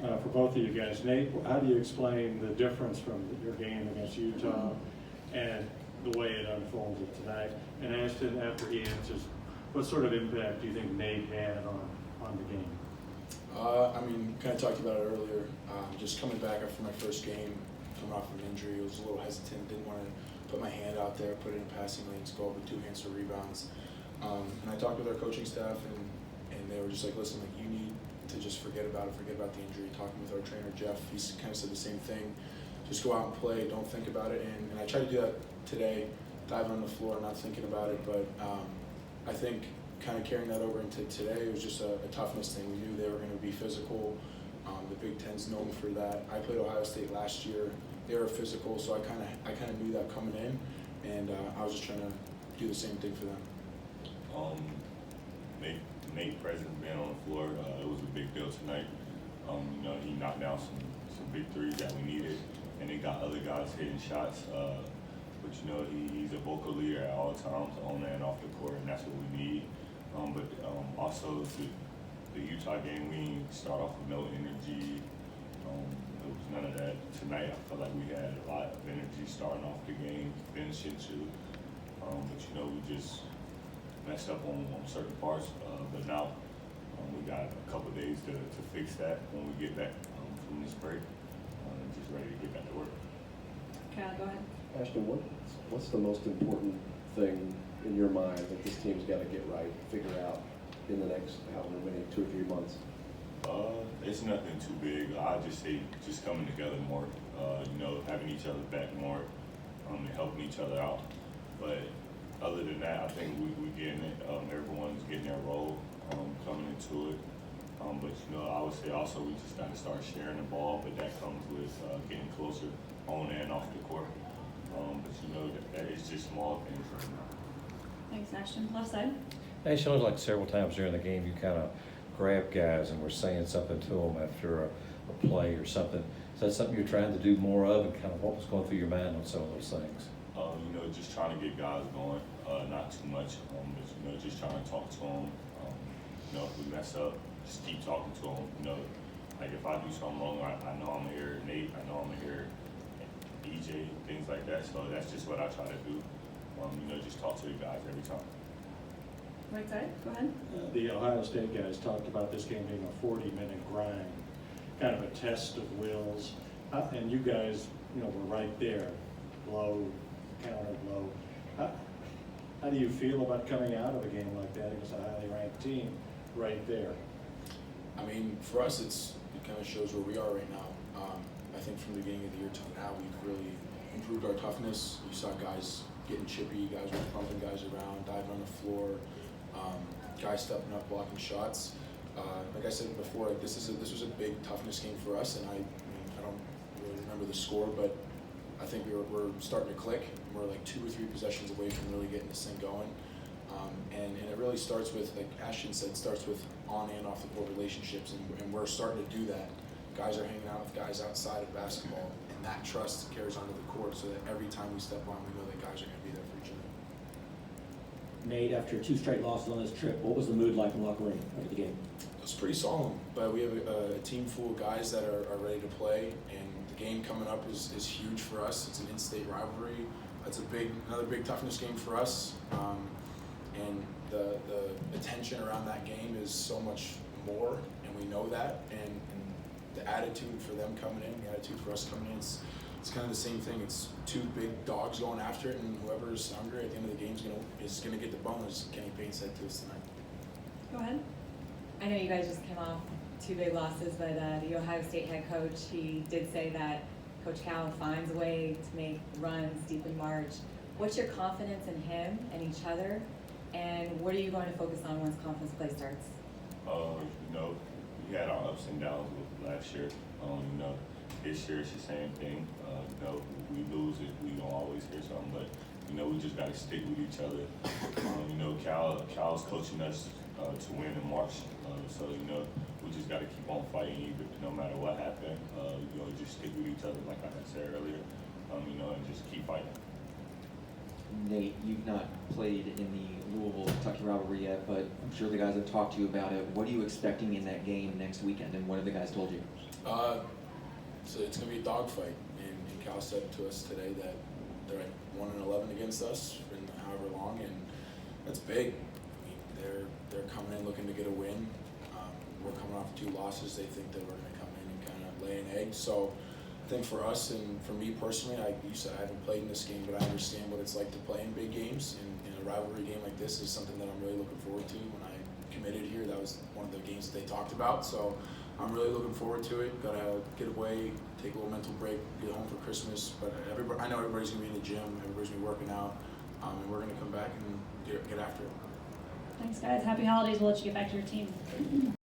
for both of you guys. Nate, how do you explain the difference from your game against Utah and the way it unfolded tonight? And Ashton, after he answers, what sort of impact do you think Nate had on the game? I mean, kind of talked about it earlier. Just coming back after my first game, coming off of an injury, I was a little hesitant, didn't want to put my hand out there, put it in passing lanes, go up with 2 hands for rebounds. And I talked with our coaching staff, and they were just like, listen, like, you need to just forget about it, forget about the injury. Talking with our trainer, Jeff, he's kind of said the same thing. Just go out and play, don't think about it. And I tried to do that today, diving on the floor, not thinking about it. But I think kind of carrying that over into today, it was just a toughness thing. We knew they were going to be physical. The Big Ten's known for that. I played Ohio State last year. They were physical, so I kind of knew that coming in, and I was just trying to do the same thing for them. Nate presence being on the floor, it was a big deal tonight. You know, he knocked down some big threes that we needed, and they got other guys hitting shots. But you know, he's a vocal leader at all times, on and off the court, and that's what we need. But also the Utah game, we didn't start off with no energy. There was none of that. Tonight, I felt like we had a lot of energy starting off the game, finishing too. But you know, we just messed up on certain parts. But now we got a couple of days to fix that when we get back from this break. Just ready to get back to work. Kyle, go ahead. Ashton, what's the most important thing in your mind that this team's got to get right, figure out in the next however many, 2 or 3 months? It's nothing too big. I just say just coming together more. You know, having each other back more, and helping each other out. But other than that, I think we getting it. Everyone's getting their role, coming into it. But you know, I would say also we just got to start sharing the ball. But that comes with getting closer on and off the court. But you know, that is just small things right now. Thanks, Ashton. Left side. Ashton, it looked like several times during the game you kind of grabbed guys and were saying something to them after a play or something. Is that something you're trying to do more of, and kind of what was going through your mind on some of those things? You know, just trying to get guys going, not too much, but you know, just trying to talk to them. You know, if we mess up, just keep talking to them. You know, like if I do something wrong, I know I'm gonna hear Nate, I know I'm gonna hear EJ, things like that. So that's just what I try to do. You know, just talk to the guys every time. Right side, go ahead. The Ohio State guys talked about this game being a 40-minute grind, kind of a test of wills. And you guys, you know, were right there, blow, counter blow. How do you feel about coming out of a game like that against a highly ranked team right there? I mean, for us, it kind of shows where we are right now. I think from the beginning of the year till now, we've really improved our toughness. You saw guys getting chippy, guys were pumping guys around, diving on the floor, guys stepping up, blocking shots. Like I said before, this was a big toughness game for us, and I don't really remember the score, but I think we're starting to click. We're like 2 or 3 possessions away from really getting this thing going. And it really starts with, like Ashton said, starts with on and off the court relationships, and we're starting to do that. Guys are hanging out with guys outside of basketball, and that trust carries onto the court so that every time we step on, we know that guys are going to be there for each other. Nate, after 2 straight losses on this trip, what was the mood like in the locker room after the game? It was pretty solemn, but we have a team full of guys that are ready to play, and the game coming up is huge for us. It's an in-state rivalry. It's another big toughness game for us, and the attention around that game is so much more, and we know that, and the attitude for them coming in, the attitude for us coming in, it's kind of the same thing. It's 2 big dogs going after it, and whoever's hungry at the end of the game is gonna get the bone, as Kenny Payne said to us tonight. Go ahead. I know you guys just came off 2 big losses, but the Ohio State head coach, he did say that Coach Cal finds a way to make runs deep in March. What's your confidence in him and each other, and what are you going to focus on once conference play starts? You know, we had our ups and downs with last year. You know, this year it's the same thing. You know, we lose it, we don't always hear something, but you know, we just got to stick with each other. You know, Cal's coaching us to win in March, so you know, we just got to keep on fighting, even no matter what happened. You know, just stick with each other, like I said earlier. You know, and just keep fighting. Nate, you've not played in the Louisville-Kentucky rivalry yet, but I'm sure the guys have talked to you about it. What are you expecting in that game next weekend, and what have the guys told you? So it's going to be a dogfight, and Cal said to us today that they're at 1-11 against us in however long, and that's big. I mean, they're coming in looking to get a win. We're coming off 2 losses. They think that we're going to come in and kind of lay an egg. So I think for us and for me personally, you said I haven't played in this game, but I understand what it's like to play in big games. And a rivalry game like this is something that I'm really looking forward to. When I committed here, that was one of the games that they talked about. So I'm really looking forward to it. Got to get away, take a little mental break, get home for Christmas. But I know everybody's going to be in the gym, everybody's going to be working out, and we're going to come back and get after it. Thanks, guys. Happy holidays. We'll let you get back to your team.